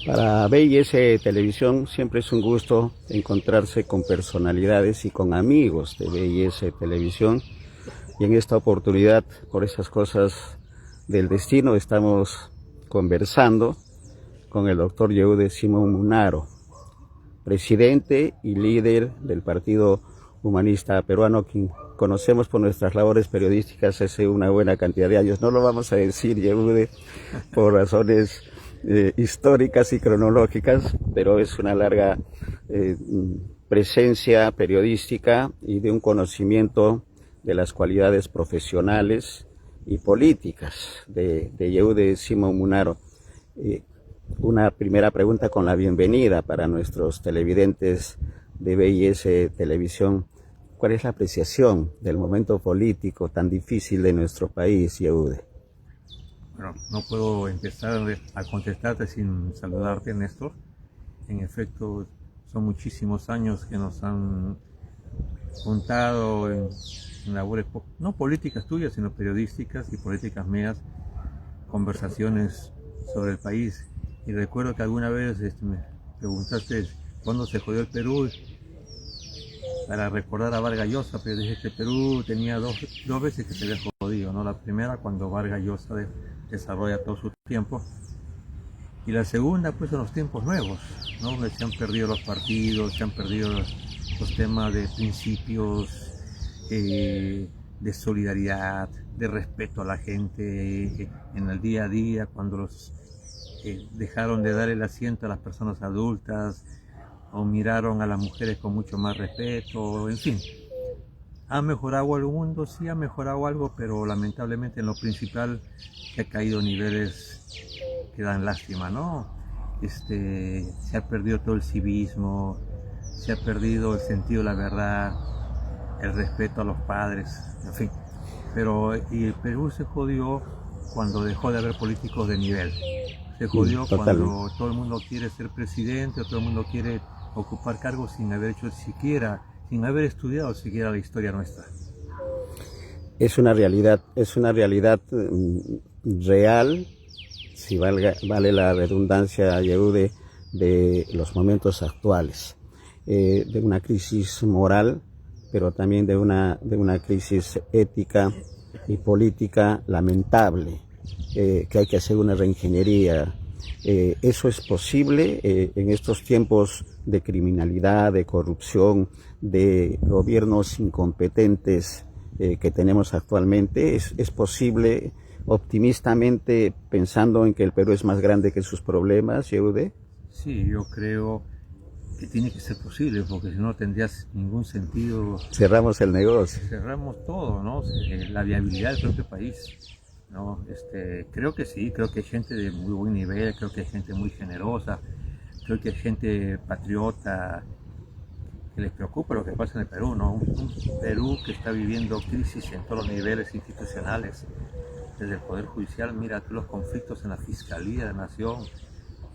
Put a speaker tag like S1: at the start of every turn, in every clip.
S1: Para BIS Televisión siempre es un gusto encontrarse con personalidades y con amigos de BIS Televisión, y en esta oportunidad, por esas cosas del destino, estamos conversando con el doctor Yehude Simón Munaro, presidente y líder del Partido Humanista Peruano, quien conocemos por nuestras labores periodísticas hace una buena cantidad de años. No lo vamos a decir, Yehude, por razones históricas y cronológicas, pero es una larga presencia periodística y de un conocimiento de las cualidades profesionales y políticas de Yehude Simón Munaro. Una primera pregunta con la bienvenida para nuestros televidentes de BIS Televisión. ¿Cuál es la apreciación del momento político tan difícil de nuestro país, Yehude?
S2: Bueno, no puedo empezar a contestarte sin saludarte, Néstor. En efecto, son muchísimos años que nos han juntado en labores, no políticas tuyas, sino periodísticas y políticas mías, conversaciones sobre el país. Y recuerdo que alguna vez me preguntaste cuándo se jodió el Perú, para recordar a Vargas Llosa, pero dije que Perú tenía dos veces que se había jodido, ¿no? La primera cuando Vargas Llosa desarrolla todo su tiempo, y la segunda pues en los tiempos nuevos, ¿no? Donde se han perdido los partidos, se han perdido los temas de principios, de solidaridad, de respeto a la gente en el día a día, cuando los dejaron de dar el asiento a las personas adultas, o miraron a las mujeres con mucho más respeto, en fin. ¿Ha mejorado el mundo? Sí, ha mejorado algo, pero lamentablemente en lo principal se ha caído a niveles que dan lástima, ¿no? Se ha perdido todo el civismo, se ha perdido el sentido de la verdad, el respeto a los padres, en fin. Pero y el Perú se jodió cuando dejó de haber políticos de nivel. Se jodió cuando todo el mundo quiere ser presidente, o todo el mundo quiere ocupar cargos sin haber hecho siquiera, sin haber estudiado siquiera la historia nuestra.
S1: Es una realidad real, si vale la redundancia, Yehude, de los momentos actuales, de una crisis moral, pero también de una crisis ética y política lamentable, que hay que hacer una reingeniería. Eso es posible en estos tiempos de criminalidad, de corrupción, de gobiernos incompetentes que tenemos actualmente. Es posible optimistamente, pensando en que el Perú es más grande que sus problemas, Yehude.
S2: Sí, yo creo que tiene que ser posible, porque si no tendrías ningún sentido.
S1: Cerramos el negocio.
S2: Cerramos todo, ¿no? La viabilidad del propio país, ¿no? Creo que sí, creo que hay gente de muy buen nivel, creo que hay gente muy generosa, creo que hay gente patriota que les preocupa lo que pasa en el Perú, ¿no? Un Perú que está viviendo crisis en todos los niveles institucionales, desde el Poder Judicial. Mira tú los conflictos en la Fiscalía de la Nación,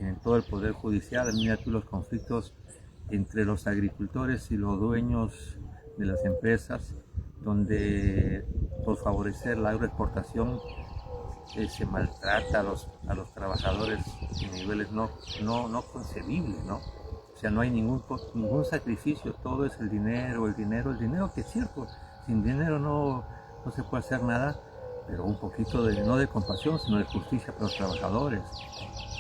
S2: en todo el Poder Judicial. Mira tú los conflictos entre los agricultores y los dueños de las empresas, donde por favorecer la agroexportación se maltrata a los trabajadores en niveles no concebibles, ¿no? O sea, no hay ningún sacrificio, todo es el dinero, que es cierto, sin dinero no se puede hacer nada, pero un poquito no de compasión, sino de justicia para los trabajadores.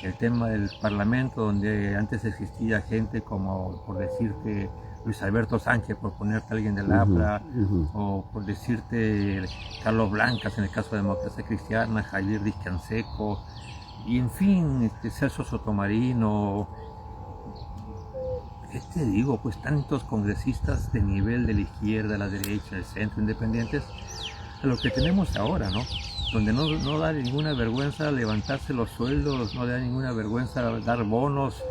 S2: El tema del Parlamento, donde antes existía gente como, por decirte, Luis Alberto Sánchez, por ponerte a alguien del APRA, o por decirte Carlos Blancas en el caso de Democracia Cristiana, Javier Díaz Canseco, y en fin, Celso Sotomarino. ¿Qué te digo? Pues tantos congresistas de nivel de la izquierda, la derecha, del centro, independientes, a lo que tenemos ahora, ¿no? Donde no da ninguna vergüenza levantarse los sueldos, no da ninguna vergüenza dar bonos.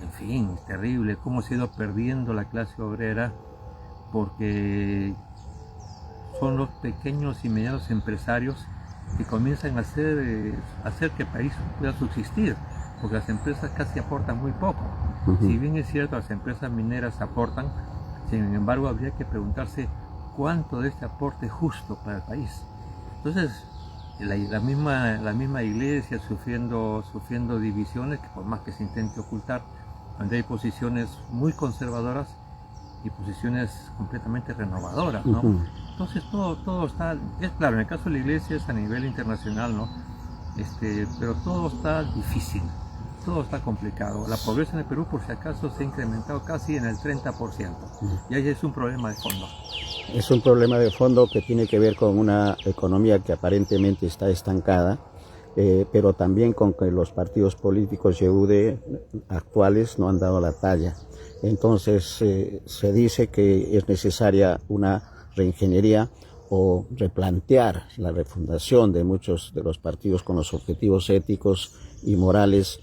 S2: En fin, es terrible cómo se ha ido perdiendo la clase obrera, porque son los pequeños y medianos empresarios que comienzan a hacer que el país pueda subsistir, porque las empresas casi aportan muy poco. Si bien es cierto, las empresas mineras aportan, sin embargo habría que preguntarse cuánto de este aporte es justo para el país. Entonces, la misma iglesia sufriendo divisiones, que por más que se intente ocultar, donde hay posiciones muy conservadoras y posiciones completamente renovadoras, ¿no? Entonces todo está, es claro, en el caso de la iglesia es a nivel internacional, ¿no? Pero todo está difícil, todo está complicado. La pobreza en el Perú, por si acaso, se ha incrementado casi en el 30%, y ahí es un problema de fondo.
S1: Es un problema de fondo que tiene que ver con una economía que aparentemente está estancada, pero también con que los partidos políticos YEUDE actuales no han dado la talla. Entonces se dice que es necesaria una reingeniería o replantear la refundación de muchos de los partidos con los objetivos éticos y morales,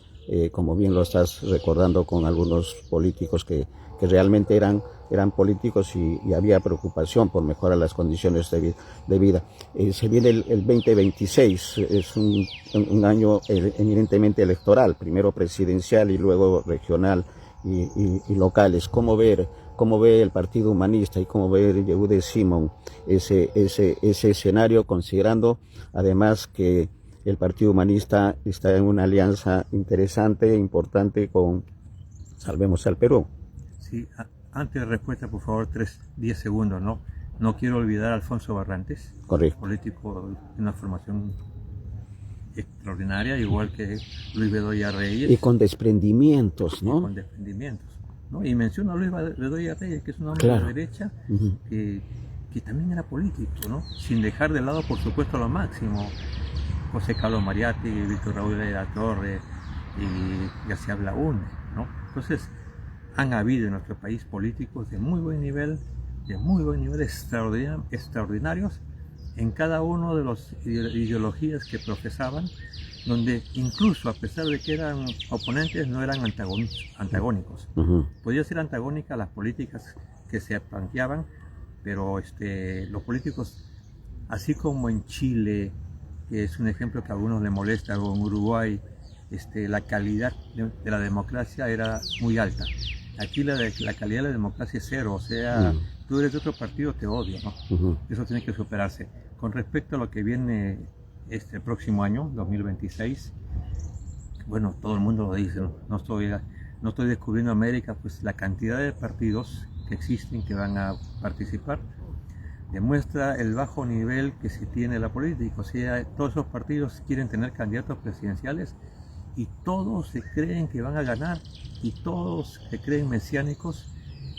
S1: como bien lo estás recordando con algunos políticos que realmente eran políticos y había preocupación por mejorar las condiciones de vida. Se viene el 2026, es un año eminentemente electoral, primero presidencial y luego regional y locales. ¿Cómo ve el Partido Humanista y cómo ve Yehude Simón ese escenario, considerando además que el Partido Humanista está en una alianza interesante, importante con Salvemos al Perú?
S2: Sí, antes de respuesta, por favor, 10 segundos, ¿no? No quiero olvidar a Alfonso Barrantes,
S1: correcto,
S2: político de una formación extraordinaria, igual que Luis Bedoya Reyes.
S1: Y con desprendimientos, ¿no?
S2: Con desprendimientos, ¿no? Y menciono a Luis Bedoya Reyes, que es un hombre
S1: claro,
S2: de derecha, que también era político, ¿no? Sin dejar de lado, por supuesto, lo máximo. José Carlos Mariatti, Víctor Raúl de la Torre y García Blaune, ¿no? Entonces, han habido en nuestro país políticos de muy buen nivel, extraordinarios en cada uno de las ideologías que profesaban, donde incluso a pesar de que eran oponentes, no eran antagónicos. Podía ser antagónica las políticas que se planteaban, pero los políticos, así como en Chile, que es un ejemplo que a algunos les molesta, o en Uruguay, la calidad de la democracia era muy alta. Aquí la calidad de la democracia es cero, o sea, tú eres de otro partido, te odio, ¿no? Eso tiene que superarse. Con respecto a lo que viene este próximo año, 2026, bueno, todo el mundo lo dice, ¿no? No estoy descubriendo América, pues la cantidad de partidos que existen, que van a participar, demuestra el bajo nivel que se tiene en la política. O sea, todos esos partidos quieren tener candidatos presidenciales y todos se creen que van a ganar y todos se creen mesiánicos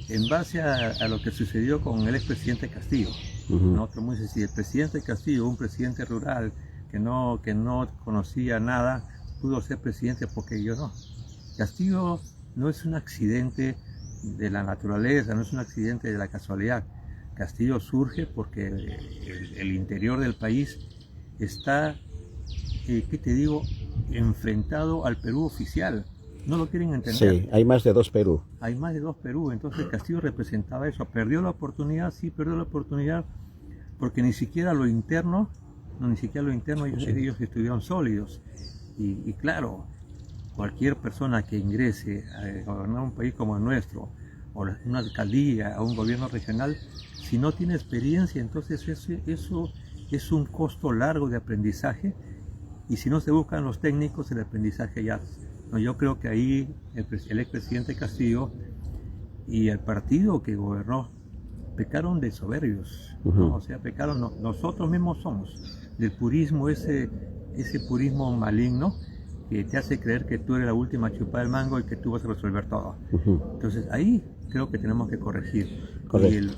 S2: en base a lo que sucedió con el expresidente Castillo. ¿No? Muy sencillo. El presidente Castillo, un presidente rural que no conocía nada, pudo ser presidente porque yo no. Castillo no es un accidente de la naturaleza, no es un accidente de la casualidad. Castillo surge porque el interior del país está, ¿qué te digo?, enfrentado al Perú oficial. No lo quieren entender.
S1: Sí, hay más de dos Perú.
S2: Hay más de dos Perú, entonces Castillo representaba eso. Perdió la oportunidad, sí, perdió la oportunidad porque ni siquiera lo interno ellos estuvieron sólidos. Y claro, cualquier persona que ingrese a gobernar un país como el nuestro, o una alcaldía, o un gobierno regional, si no tiene experiencia, entonces eso es un costo largo de aprendizaje, y si no se buscan los técnicos, el aprendizaje ya. No, yo creo que ahí el expresidente Castillo y el partido que gobernó pecaron de soberbios, ¿no? O sea, pecaron, nosotros mismos somos del purismo, ese purismo maligno que te hace creer que tú eres la última chupada del mango y que tú vas a resolver todo. Entonces ahí creo que tenemos que corregir.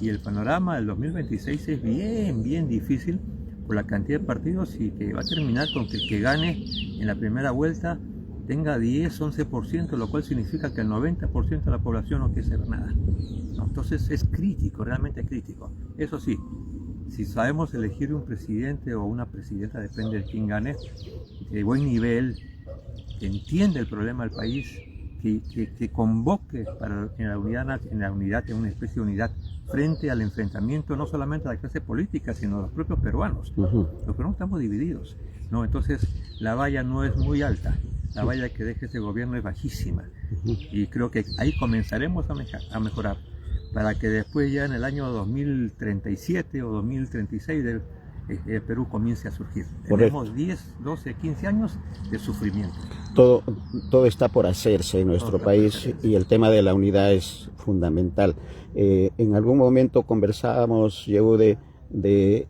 S2: Y el panorama del 2026 es bien difícil por la cantidad de partidos, y que va a terminar con que el que gane en la primera vuelta tenga 10, 11%, lo cual significa que el 90% de la población no quiere saber nada, ¿no? Entonces es crítico, realmente crítico. Eso sí, si sabemos elegir un presidente o una presidenta, depende de quién gane, de buen nivel, que entiende el problema del país, que convoque en la unidad, en una especie de unidad, frente al enfrentamiento no solamente de la clase política, sino de los propios peruanos. Los peruanos estamos divididos, ¿no? Entonces la valla no es muy alta, la valla que deje este gobierno es bajísima, y creo que ahí comenzaremos a mejorar, para que después ya en el año 2037 o 2036 el Perú comience a surgir.
S1: Correcto.
S2: Tenemos 10, 12, 15 años de sufrimiento.
S1: Todo está por hacerse en nuestro país y el tema de la unidad es fundamental. En algún momento conversábamos, Yehude, de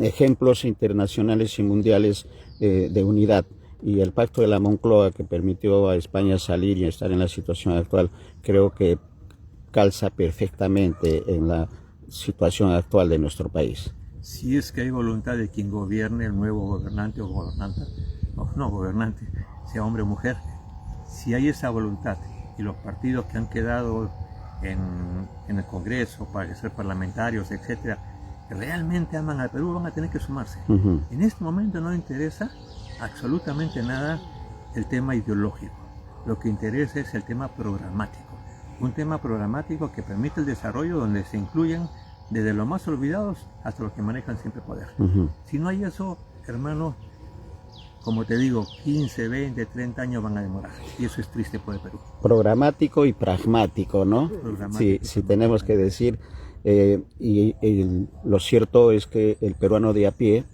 S1: ejemplos internacionales y mundiales de unidad, y el Pacto de la Moncloa, que permitió a España salir y estar en la situación actual, creo que calza perfectamente en la situación actual de nuestro país.
S2: Si es que hay voluntad de quien gobierne, el nuevo gobernante o gobernante, o no gobernante, sea hombre o mujer, si hay esa voluntad y los partidos que han quedado en el Congreso para ser parlamentarios, etcétera, que realmente aman al Perú, van a tener que sumarse. En este momento no interesa absolutamente nada el tema ideológico. Lo que interesa es el tema programático. Un tema programático que permite el desarrollo, donde se incluyen desde los más olvidados hasta los que manejan siempre poder. Si no hay eso, hermano, como te digo, 15, 20, 30 años van a demorar. Y eso es triste por el Perú.
S1: Programático y pragmático, ¿no? Sí, tenemos que decir. Lo cierto es que el peruano de a pie,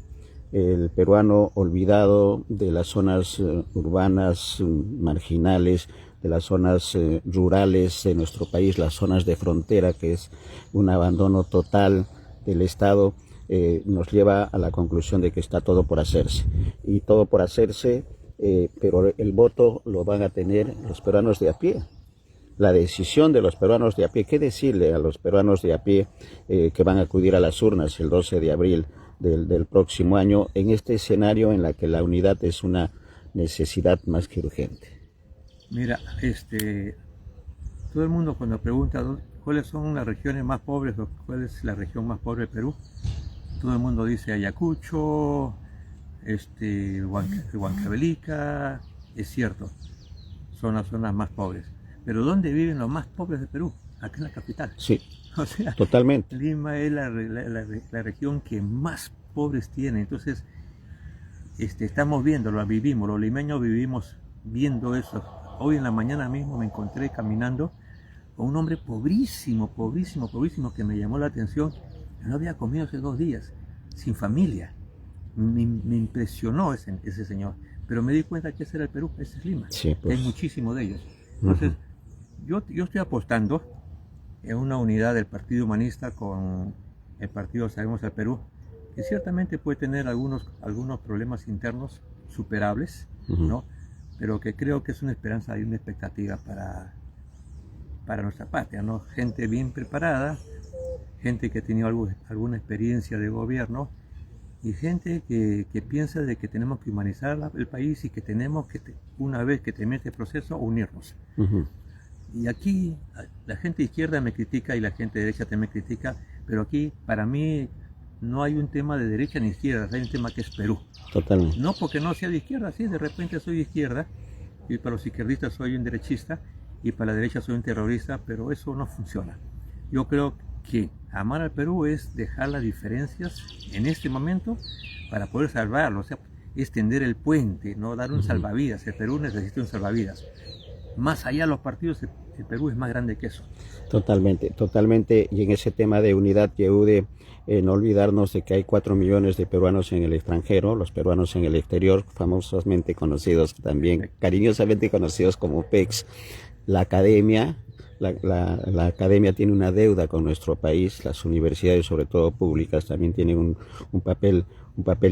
S1: el peruano olvidado de las zonas urbanas, marginales, de las zonas rurales de nuestro país, las zonas de frontera, que es un abandono total del Estado, nos lleva a la conclusión de que está todo por hacerse. Y todo por hacerse, pero el voto lo van a tener los peruanos de a pie. La decisión de los peruanos de a pie. ¿Qué decirle a los peruanos de a pie que van a acudir a las urnas el 12 de abril del próximo año, en este escenario en la que la unidad es una necesidad más que urgente?
S2: Mira, todo el mundo cuando pregunta cuáles son las regiones más pobres o cuál es la región más pobre de Perú, todo el mundo dice Ayacucho, Huancavelica. Es cierto, son las zonas más pobres. Pero ¿dónde viven los más pobres de Perú? Aquí en la capital.
S1: Sí,
S2: o sea,
S1: totalmente.
S2: Lima es la región que más pobres tiene. Entonces, estamos viendo, lo vivimos, los limeños vivimos viendo eso. Hoy en la mañana mismo me encontré caminando con un hombre pobrísimo, que me llamó la atención. No había comido hace 2 días, sin familia. Me impresionó ese señor. Pero me di cuenta que ese era el Perú, ese es Lima.
S1: Sí, pues.
S2: Hay muchísimos de ellos. Entonces, yo estoy apostando en una unidad del Partido Humanista con el Partido Salvemos al Perú, que ciertamente puede tener algunos problemas internos superables, ¿no? Pero que creo que es una esperanza y una expectativa para nuestra patria, ¿no? Gente bien preparada, gente que ha tenido alguna experiencia de gobierno y gente que piensa de que tenemos que humanizar el país y que tenemos que, una vez que termine este proceso, unirnos. Y aquí la gente izquierda me critica y la gente derecha también me critica, pero aquí para mí no hay un tema de derecha ni izquierda, hay un tema que es Perú.
S1: Totalmente.
S2: No porque no sea de izquierda, sí, de repente soy de izquierda y para los izquierdistas soy un derechista y para la derecha soy un terrorista, pero eso no funciona. Yo creo que amar al Perú es dejar las diferencias en este momento para poder salvarlo, o sea, extender el puente, no dar un salvavidas. El Perú necesita un salvavidas. Más allá de los partidos, el Perú es más grande que eso.
S1: Totalmente. Y en ese tema de unidad, Yehude, no olvidarnos de que hay 4 millones de peruanos en el extranjero, los peruanos en el exterior, famosamente conocidos también, cariñosamente conocidos como PEX. La academia, la academia tiene una deuda con nuestro país, las universidades, sobre todo públicas, también tienen un papel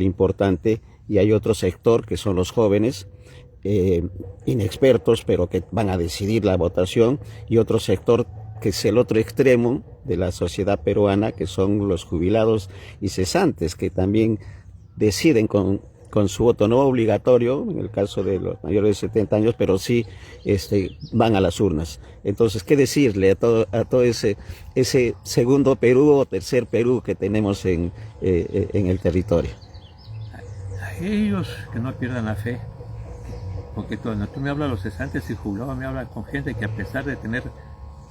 S1: importante, y hay otro sector que son los jóvenes, inexpertos, pero que van a decidir la votación, y otro sector que es el otro extremo de la sociedad peruana, que son los jubilados y cesantes, que también deciden con su voto, no obligatorio en el caso de los mayores de 70 años, pero sí van a las urnas. Entonces, ¿qué decirle a todo ese segundo Perú o tercer Perú que tenemos en el territorio?
S2: A ellos que no pierdan la fe, porque cuando tú me hablas de los cesantes y jubilados, me hablas con gente que a pesar de tener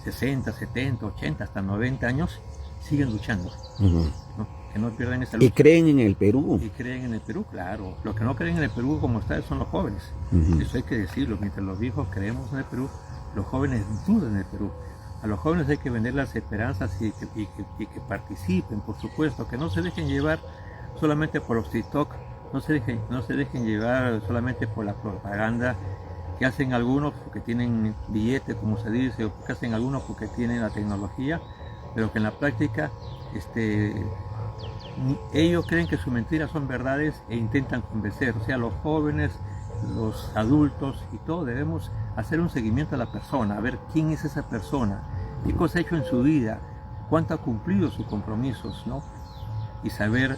S2: 60, 70, 80, hasta 90 años, siguen luchando, ¿no? Que no pierdan esa lucha.
S1: Y creen en el Perú.
S2: Y creen en el Perú, claro. Los que no creen en el Perú como está son los jóvenes. Eso hay que decirlo. Mientras los viejos creemos en el Perú, los jóvenes dudan del Perú. A los jóvenes hay que vender las esperanzas y que participen, por supuesto, que no se dejen llevar solamente por los TikTok, no se dejen llevar solamente por la propaganda que hacen algunos porque tienen billete, como se dice, o que hacen algunos porque tienen la tecnología, pero que en la práctica ellos creen que sus mentiras son verdades e intentan convencer. O sea, los jóvenes, los adultos y todo debemos hacer un seguimiento a la persona, a ver quién es esa persona, qué cosa ha hecho en su vida, cuánto ha cumplido sus compromisos, ¿no? Y saber,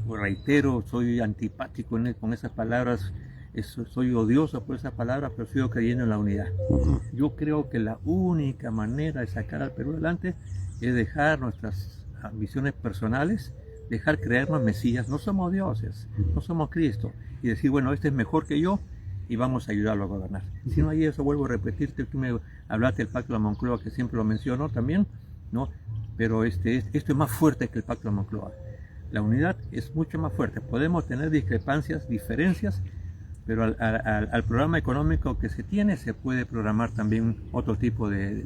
S2: reitero, soy antipático con esas palabras, soy odioso por esas palabras, pero sigo creyendo en la unidad. Yo creo que la única manera de sacar al Perú adelante es dejar nuestras ambiciones personales, dejar creernos Mesías. No somos dioses, no somos Cristo, y decir, bueno, este es mejor que yo y vamos a ayudarlo a gobernar. Si no hay eso, vuelvo a repetirte, tú me hablaste del Pacto de la Moncloa, que siempre lo menciono también, ¿no? Pero esto es más fuerte que el Pacto de la Moncloa. La unidad es mucho más fuerte. Podemos tener discrepancias, diferencias, pero al programa económico que se tiene se puede programar también otro tipo ¿qué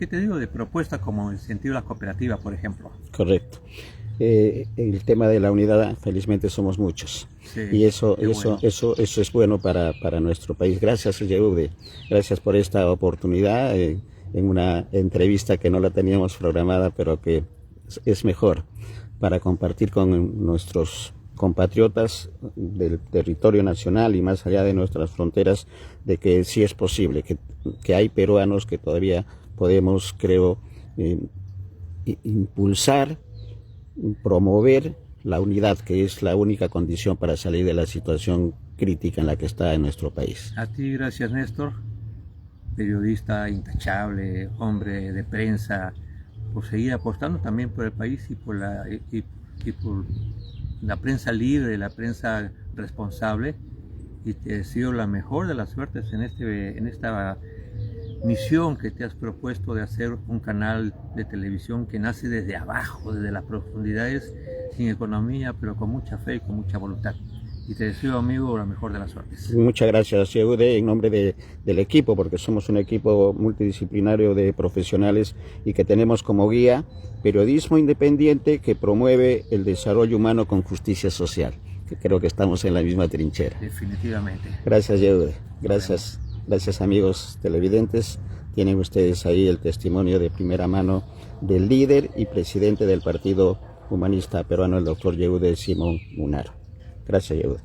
S2: te digo? De propuestas, como en el sentido de la cooperativa, por ejemplo.
S1: Correcto. El tema de la unidad, felizmente somos muchos, sí, y eso es bueno para nuestro país. Gracias, Yehude, gracias por esta oportunidad en una entrevista que no la teníamos programada, pero que es mejor para compartir con nuestros compatriotas del territorio nacional y más allá de nuestras fronteras, de que sí es posible, que hay peruanos que todavía podemos, creo, impulsar, promover la unidad, que es la única condición para salir de la situación crítica en la que está en nuestro país.
S2: A ti, gracias, Néstor, periodista intachable, hombre de prensa, por seguir apostando también por el país y por la prensa libre, la prensa responsable, y te deseo la mejor de las suertes en esta misión que te has propuesto de hacer un canal de televisión que nace desde abajo, desde las profundidades, sin economía, pero con mucha fe y con mucha voluntad. Y te deseo, amigo, la mejor de las suertes.
S1: Muchas gracias, Yehude, en nombre del equipo, porque somos un equipo multidisciplinario de profesionales y que tenemos como guía periodismo independiente que promueve el desarrollo humano con justicia social, que creo que estamos en la misma trinchera.
S2: Definitivamente.
S1: Gracias, Yehude. Gracias, gracias, amigos televidentes. Tienen ustedes ahí el testimonio de primera mano del líder y presidente del Partido Humanista Peruano, el doctor Yehude Simón Munaro. Gracias, Yehude.